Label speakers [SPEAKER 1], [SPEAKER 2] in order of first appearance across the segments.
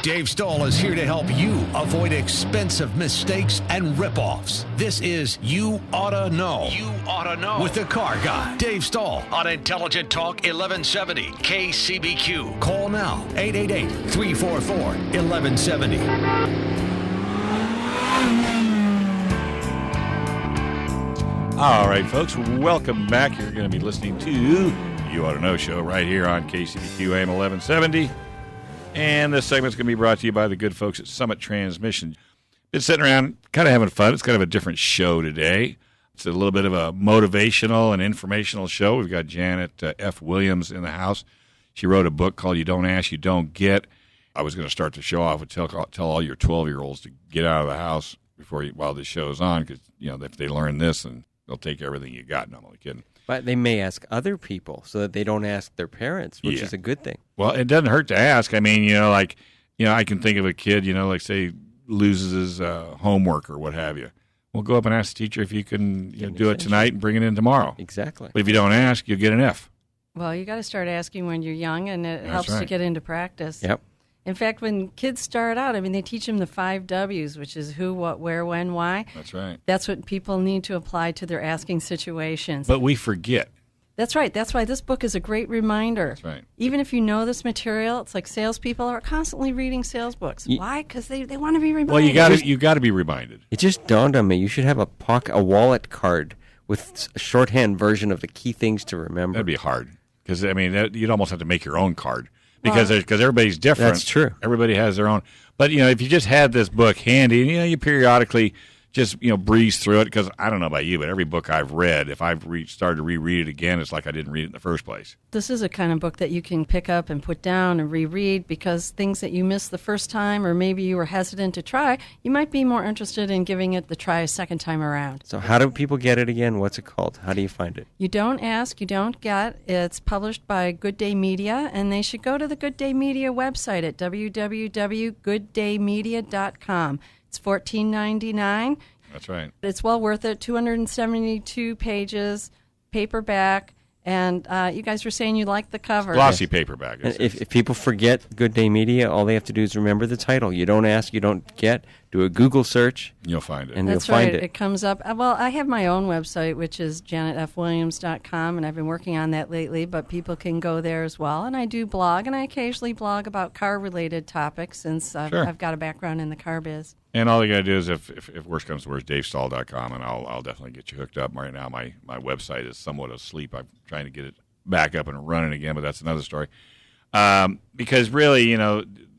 [SPEAKER 1] Dave Stahl is here to help you avoid expensive mistakes and ripoffs. This is You Oughta Know. You Oughta Know. With the car guy, Dave Stahl, on Intelligent Talk 1170 KCBQ. Call now, 888-344-1170.
[SPEAKER 2] All right, folks, welcome back. You're going to be listening to You Oughta Know show right here on KCBQ AM 1170. And this segment's going to be brought to you by the good folks at Summit Transmission. Been sitting around kind of having fun. It's kind of a different show today. It's a little bit of a motivational and informational show. We've got Janet F. Williams in the house. She wrote a book called You Don't Ask, You Don't Get. I was going to start the show off with tell all your 12-year-olds to get out of the house while this show's on, because if they learn this, and they'll take everything you got. No, I'm only kidding.
[SPEAKER 3] But they may ask other people so that they don't ask their parents, which is a good thing.
[SPEAKER 2] Well, it doesn't hurt to ask. I mean, I can think of a kid, like say loses his homework or what have you. Well, go up and ask the teacher if you can do it tonight and bring it in tomorrow.
[SPEAKER 3] Exactly.
[SPEAKER 2] But if you don't ask, you'll get an F.
[SPEAKER 4] Well, you got to start asking when you're young, and it helps to get into practice.
[SPEAKER 3] Yep.
[SPEAKER 4] In fact, when kids start out, they teach them the 5 W's, which is who, what, where, when, why.
[SPEAKER 2] That's right.
[SPEAKER 4] That's what people need to apply to their asking situations.
[SPEAKER 2] But we forget.
[SPEAKER 4] That's right. That's why this book is a great reminder.
[SPEAKER 2] That's right.
[SPEAKER 4] Even if you know this material, it's like salespeople are constantly reading sales books. Why? Because they want to be reminded.
[SPEAKER 2] Well, you got to be reminded.
[SPEAKER 3] It just dawned on me. You should have a wallet card with a shorthand version of the key things to remember.
[SPEAKER 2] That'd be hard because you'd almost have to make your own card. Because everybody's different.
[SPEAKER 3] That's true.
[SPEAKER 2] Everybody has their own. But, if you just had this book handy, you periodically just, breeze through it. Because I don't know about you, but every book I've read, if I've started to reread it again, it's like I didn't read it in the first place.
[SPEAKER 4] This is a kind of book that you can pick up and put down and reread, because things that you missed the first time, or maybe you were hesitant to try, you might be more interested in giving it the try a second time around.
[SPEAKER 3] So how do people get it again? What's it called? How do you find it?
[SPEAKER 4] You Don't Ask, You Don't Get. It's published by Good Day Media, and they should go to the Good Day Media website at www.gooddaymedia.com. It's $14.99.
[SPEAKER 2] That's right.
[SPEAKER 4] It's well worth it. 272 pages, paperback, and you guys were saying you like the cover.
[SPEAKER 2] Glossy paperback.
[SPEAKER 3] If people forget Good Day Media, all they have to do is remember the title. You Don't Ask, You Don't Get. Do a Google search.
[SPEAKER 2] You'll find it.
[SPEAKER 3] And
[SPEAKER 4] That's
[SPEAKER 3] you'll find
[SPEAKER 4] right.
[SPEAKER 3] it.
[SPEAKER 4] It comes up. Well, I have my own website, which is janetfwilliams.com, and I've been working on that lately, but people can go there as well. And I do blog, and I occasionally blog about car-related topics, since I've got a background in the car biz.
[SPEAKER 2] And all you got to do is, if worse comes to worse, davestahl.com, and I'll definitely get you hooked up. Right now, my website is somewhat asleep. I'm trying to get it back up and running again, but that's another story. Because really,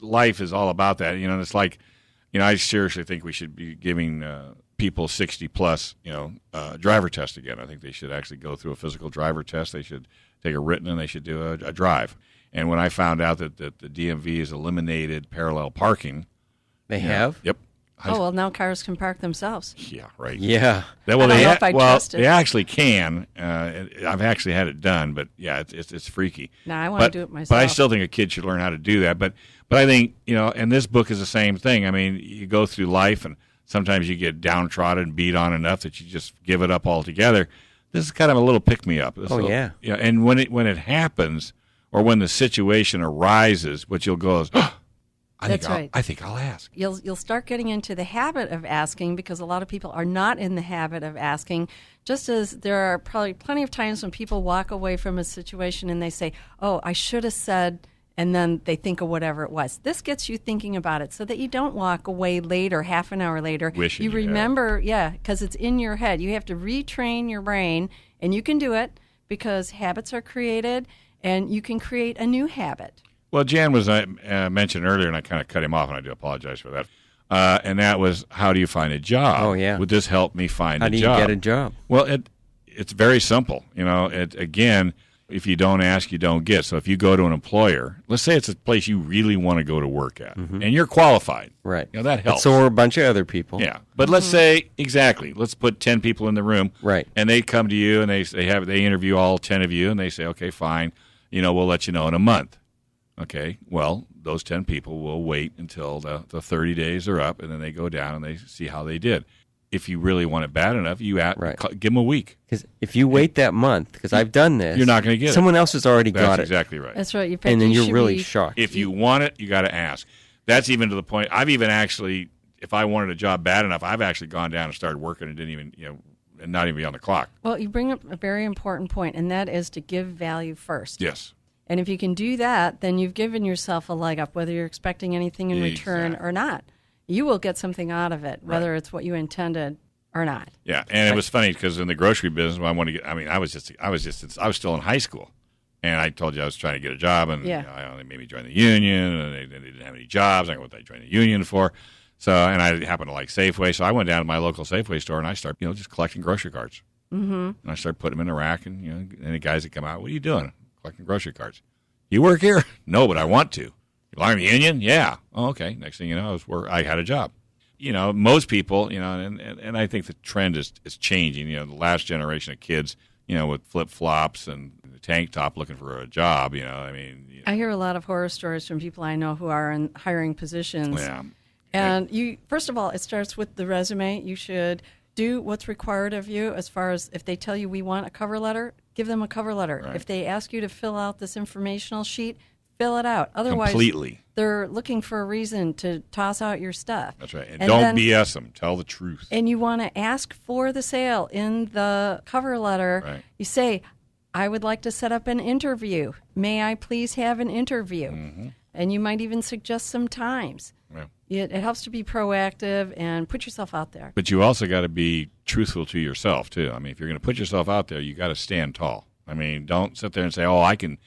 [SPEAKER 2] life is all about that. It's like, I seriously think we should be giving people 60-plus, driver test again. I think they should actually go through a physical driver test. They should take a written, and they should do a drive. And when I found out that the DMV has eliminated parallel parking.
[SPEAKER 3] They have?
[SPEAKER 2] Yep.
[SPEAKER 4] Well, now cars can park themselves.
[SPEAKER 2] Yeah, right.
[SPEAKER 3] Yeah.
[SPEAKER 4] I don't know if I trust it.
[SPEAKER 2] They actually can. I've actually had it done, but yeah, it's freaky.
[SPEAKER 4] No, I want to do it myself.
[SPEAKER 2] But I still think a kid should learn how to do that. But I think, and this book is the same thing. I mean, you go through life, and sometimes you get downtrodden and beat on enough that you just give it up altogether. This is kind of a little pick-me-up.
[SPEAKER 3] Yeah.
[SPEAKER 2] And when it happens, or when the situation arises, what you'll go is, I think I'll ask.
[SPEAKER 4] You'll start getting into the habit of asking, because a lot of people are not in the habit of asking. Just as there are probably plenty of times when people walk away from a situation and they say, "Oh, I should have said," and then they think of whatever it was. This gets you thinking about it, so that you don't walk away later, half an hour later.
[SPEAKER 2] Wishing
[SPEAKER 4] you remember, because it's in your head. You have to retrain your brain, and you can do it because habits are created, and you can create a new habit.
[SPEAKER 2] Well, Jan was mentioned earlier, and I kind of cut him off, and I do apologize for that. And that was, how do you find a job?
[SPEAKER 3] Oh, yeah.
[SPEAKER 2] Would this help me find a job?
[SPEAKER 3] How do you get a job?
[SPEAKER 2] Well, it's very simple. Again, if you don't ask, you don't get. So if you go to an employer, let's say it's a place you really want to go to work at, and you're qualified.
[SPEAKER 3] Right.
[SPEAKER 2] That helps.
[SPEAKER 3] So are a bunch of other people.
[SPEAKER 2] Yeah. But let's say, let's put 10 people in the room.
[SPEAKER 3] Right.
[SPEAKER 2] And they come to you, and they interview all 10 of you, and they say, okay, fine, we'll let you know in a month. Okay, well, those 10 people will wait until the 30 days are up, and then they go down and they see how they did. If you really want it bad enough, give them a week.
[SPEAKER 3] Because if you wait that month, because I've done this,
[SPEAKER 2] you're not going to get it.
[SPEAKER 3] Someone else has already got it.
[SPEAKER 2] That's exactly right.
[SPEAKER 4] That's right.
[SPEAKER 3] And then you're really shocked.
[SPEAKER 2] If you want it, you got to ask. That's even to the point. I've even actually, if I wanted a job bad enough, I've actually gone down and started working and didn't even, and not even be on the clock.
[SPEAKER 4] Well, you bring up a very important point, and that is to give value first.
[SPEAKER 2] Yes.
[SPEAKER 4] And if you can do that, then you've given yourself a leg up, whether you're expecting anything in return or not. You will get something out of it, whether it's what you intended or not.
[SPEAKER 2] Yeah, and it was funny because in the grocery business, when I was still in high school, and I told you I was trying to get a job, and I only made me join the union, and they didn't have any jobs. I go, what did I join the union for? So, and I happened to like Safeway, so I went down to my local Safeway store and I started, just collecting grocery cards. Mm-hmm. And I started putting them in a rack, and any guys that come out, what are you doing? Collecting grocery cards. You work here? No, but I want to. You belong to the union? Yeah. Oh, okay. Next thing you know, I had a job. Most people, and I think the trend is changing. The last generation of kids, with flip flops and a tank top looking for a job.
[SPEAKER 4] I hear a lot of horror stories from people I know who are in hiring positions.
[SPEAKER 2] Yeah.
[SPEAKER 4] And first of all, it starts with the resume. You should do what's required of you as far as if they tell you we want a cover letter, give them a cover letter.
[SPEAKER 2] Right.
[SPEAKER 4] If they ask you to fill out this informational sheet, fill it out. Otherwise,
[SPEAKER 2] completely.
[SPEAKER 4] They're looking for a reason to toss out your stuff.
[SPEAKER 2] That's right. And don't BS them. Tell the truth.
[SPEAKER 4] And you want to ask for the sale in the cover letter.
[SPEAKER 2] Right.
[SPEAKER 4] You say, I would like to set up an interview. May I please have an interview?
[SPEAKER 2] Mm-hmm.
[SPEAKER 4] And you might even suggest some times.
[SPEAKER 2] Yeah.
[SPEAKER 4] It helps to be proactive and put yourself out there.
[SPEAKER 2] But you also got to be truthful to yourself, too. If you're going to put yourself out there, you got to stand tall. Don't sit there and say, I can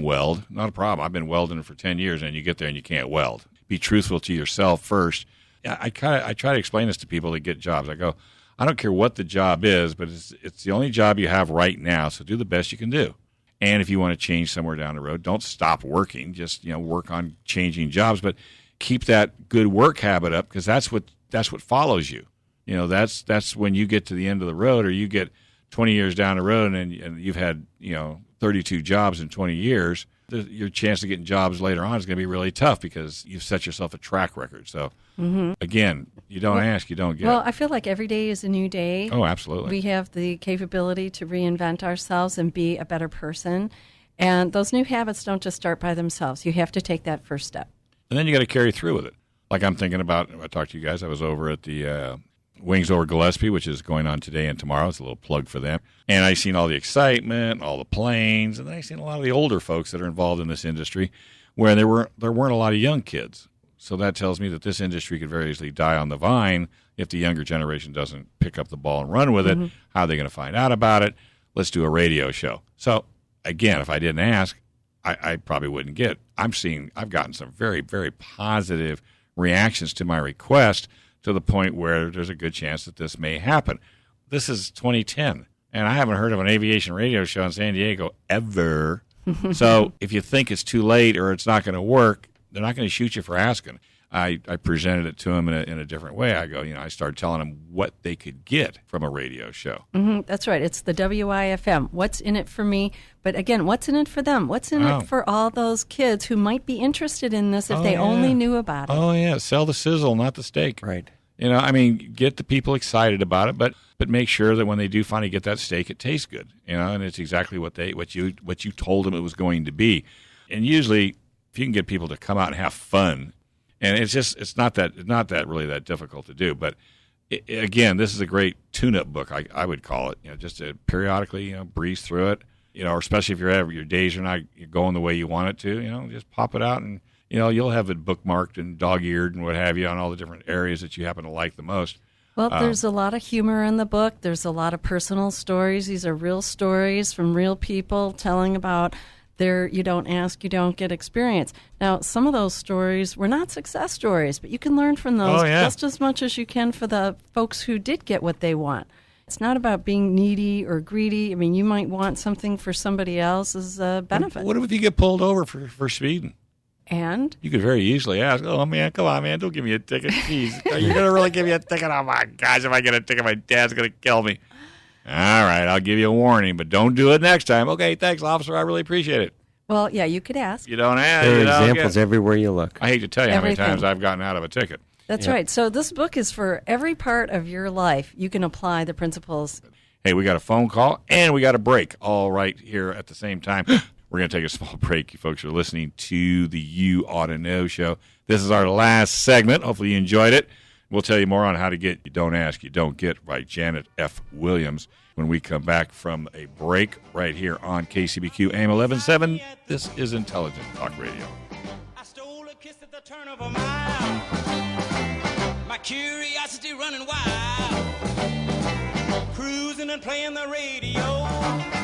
[SPEAKER 2] weld. Not a problem. I've been welding for 10 years, and you get there and you can't weld. Be truthful to yourself first. I try to explain this to people that get jobs. I go, I don't care what the job is, but it's the only job you have right now, so do the best you can do. And if you want to change somewhere down the road, don't stop working. Just work on changing jobs, but keep that good work habit up, because that's what follows you. That's when you get to the end of the road, or you get 20 years down the road and you've had 32 jobs in 20 years. Your chance of getting jobs later on is going to be really tough because you've set yourself a track record. So again, you don't ask, you don't get.
[SPEAKER 4] Well, I feel like every day is a new day.
[SPEAKER 2] Oh, absolutely.
[SPEAKER 4] We have the capability to reinvent ourselves and be a better person. And those new habits don't just start by themselves. You have to take that first step.
[SPEAKER 2] And then you got to carry through with it. Like I'm thinking about, I talked to you guys, I was over at the Wings Over Gillespie, which is going on today and tomorrow. It's a little plug for them. And I seen all the excitement, all the planes, and then I seen a lot of the older folks that are involved in this industry where there weren't a lot of young kids. So that tells me that this industry could very easily die on the vine if the younger generation doesn't pick up the ball and run with it. Mm-hmm. How are they going to find out about it? Let's do a radio show. So, again, if I didn't ask, I probably wouldn't get. I've gotten some very, very positive reactions to my request to the point where there's a good chance that this may happen. This is 2010, and I haven't heard of an aviation radio show in San Diego ever. So if you think it's too late or it's not going to work, they're not going to shoot you for asking. I presented it to them in a different way. I go, I started telling them what they could get from a radio show.
[SPEAKER 4] Mm-hmm, that's right. It's the WIFM. What's in it for me? But again, what's in it for them? What's in it for all those kids who might be interested in this if they only knew about it?
[SPEAKER 2] Oh, yeah. Sell the sizzle, not the steak.
[SPEAKER 3] Right.
[SPEAKER 2] Get the people excited about it, but make sure that when they do finally get that steak, it tastes good. And it's exactly what you told them it was going to be. And usually, if you can get people to come out and have fun, and it's not really that difficult to do. But again, this is a great tune-up book, I would call it. Just to periodically breeze through it. Or especially if your days are not going the way you want it to. Just pop it out and. You'll have it bookmarked and dog-eared and what have you on all the different areas that you happen to like the most.
[SPEAKER 4] Well, there's a lot of humor in the book. There's a lot of personal stories. These are real stories from real people telling about their you don't ask, you don't get experience. Now, some of those stories were not success stories, but you can learn from those just as much as you can for the folks who did get what they want. It's not about being needy or greedy. You might want something for somebody else's benefit.
[SPEAKER 2] What if you get pulled over for speeding?
[SPEAKER 4] And?
[SPEAKER 2] You could very easily ask, oh, man, come on, man, don't give me a ticket. Jeez, are you going to really give me a ticket? Oh, my gosh, if I get a ticket, my dad's going to kill me. All right, I'll give you a warning, but don't do it next time. Okay, thanks, officer. I really appreciate it.
[SPEAKER 4] Well, yeah, you could ask.
[SPEAKER 2] You don't ask.
[SPEAKER 3] There are examples everywhere you look.
[SPEAKER 2] I hate to tell you how many times I've gotten out of a ticket.
[SPEAKER 4] That's right. So this book is for every part of your life. You can apply the principles.
[SPEAKER 2] Hey, we got a phone call, and we got a break all right here at the same time. We're going to take a small break. You folks are listening to the You Ought to Know show. This is our last segment. Hopefully you enjoyed it. We'll tell you more on how to get You Don't Ask, You Don't Get by Janet F. Williams when we come back from a break right here on KCBQ AM 1170. This is Intelligent Talk Radio.
[SPEAKER 5] I stole a kiss at the turn of a mile. My curiosity running wild. Cruising and playing the radio.